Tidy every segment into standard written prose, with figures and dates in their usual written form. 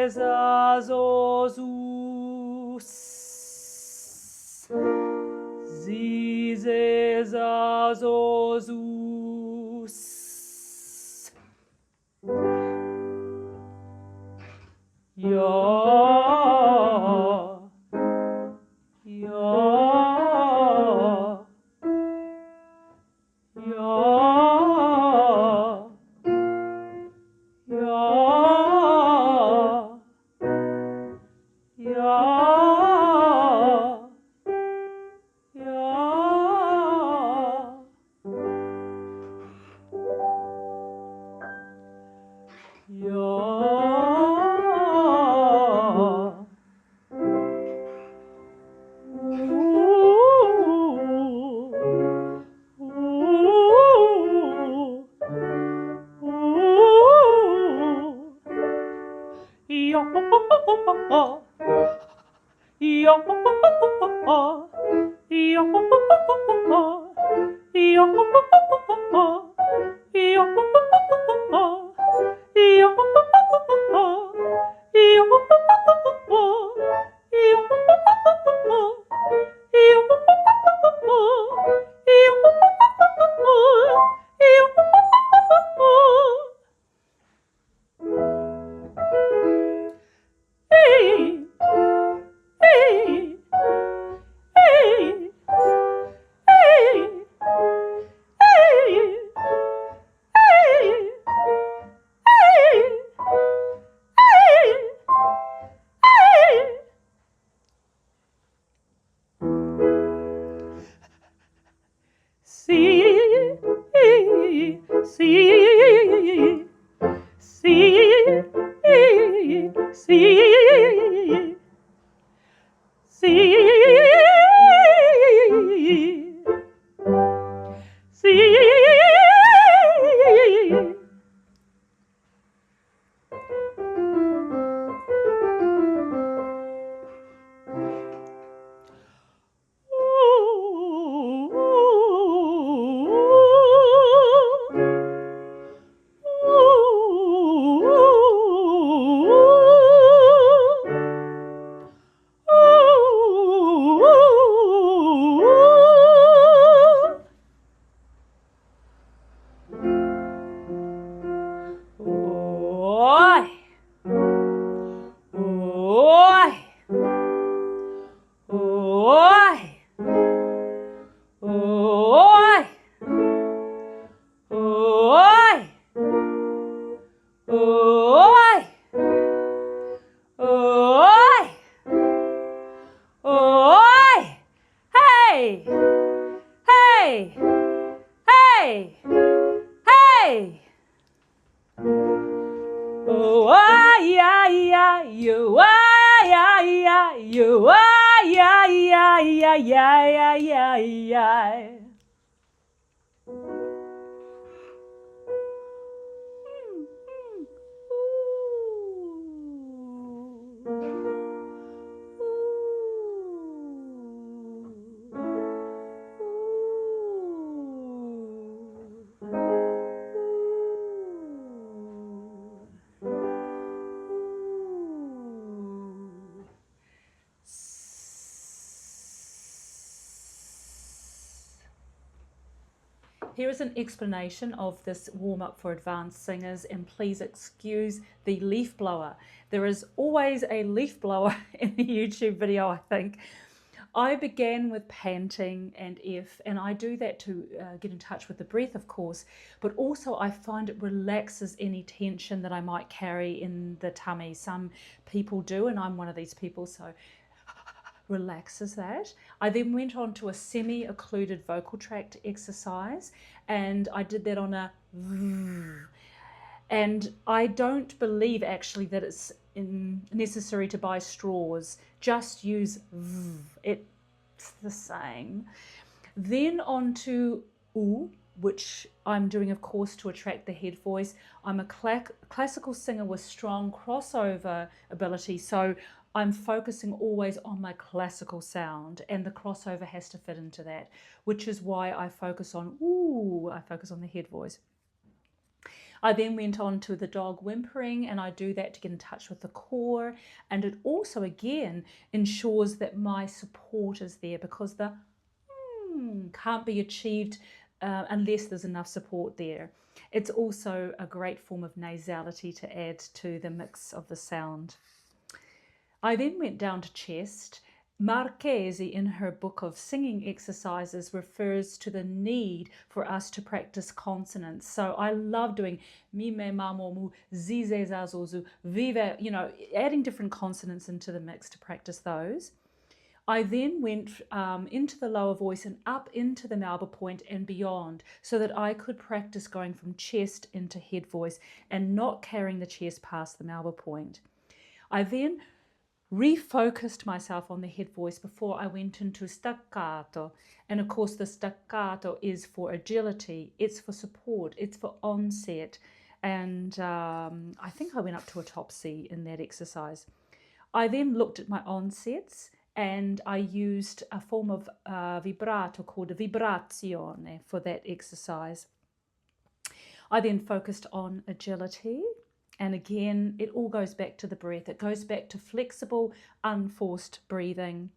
za, zo, zu, s. Zi, ze, za, zo, zu, s. Ya. Here is an explanation of this warm-up for advanced singers, and please excuse the leaf blower. There is always a leaf blower in the YouTube video, I think. I began with panting and F, and I do that to get in touch with the breath, of course, but also I find it relaxes any tension that I might carry in the tummy. Some people do, and I'm one of these people, so relaxes that. I then went on to a semi-occluded vocal tract exercise, and I did that on a and I don't believe actually that it's necessary to buy straws. Just use it's the same. Then on to oo, which I'm doing, of course, to attract the head voice. I'm a classical singer with strong crossover ability, so I'm focusing always on my classical sound, and the crossover has to fit into that, which is why I focus on ooh, I focus on the head voice. I then went on to the dog whimpering, and I do that to get in touch with the core. And it also, again, ensures that my support is there, because the can't be achieved unless there's enough support there. It's also a great form of nasality to add to the mix of the sound. I then went down to chest. Marchesi, in her book of singing exercises, refers to the need for us to practice consonants. So I love doing mi, me, ma, mo, mu, zi, ze, za, zo, zu, vive, adding different consonants into the mix to practice those. I then went into the lower voice and up into the Melba point and beyond, so that I could practice going from chest into head voice and not carrying the chest past the Melba point. I then refocused myself on the head voice before I went into staccato. And of course, the staccato is for agility, it's for support, it's for onset. And I think I went up to a top C in that exercise. I then looked at my onsets, and I used a form of vibrato called a vibrazione for that exercise. I then focused on agility. And again, it all goes back to the breath. It goes back to flexible, unforced breathing.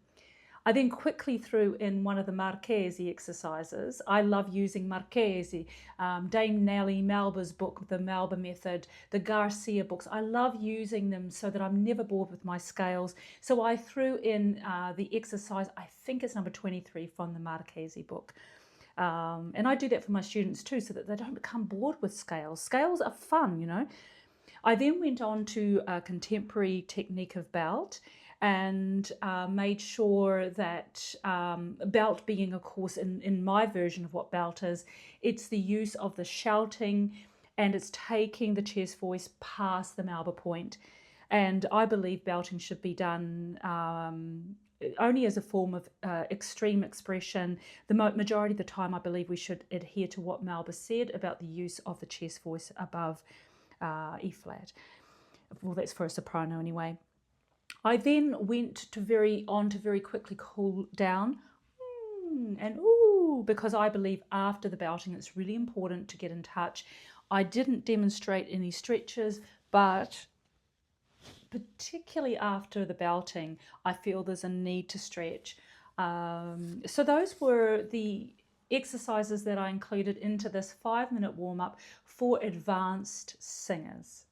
I then quickly threw in one of the Marchesi exercises. I love using Marchesi, Dame Nellie Melba's book, The Melba Method, the Garcia books. I love using them so that I'm never bored with my scales. So I threw in the exercise, I think it's number 23 from the Marchesi book. And I do that for my students too, so that they don't become bored with scales. Scales are fun, I then went on to a contemporary technique of belt, and made sure that belt being, of course, in my version of what belt is, it's the use of the shouting, and it's taking the chest voice past the Melba point. And I believe belting should be done only as a form of extreme expression. The majority of the time, I believe we should adhere to what Melba said about the use of the chest voice above E flat. Well, that's for a soprano anyway. I then went to very quickly cool down and ooh, because I believe after the belting it's really important to get in touch. I didn't demonstrate any stretches, but particularly after the belting, I feel there's a need to stretch. So those were the exercises that I included into this 5-minute warm-up for advanced singers.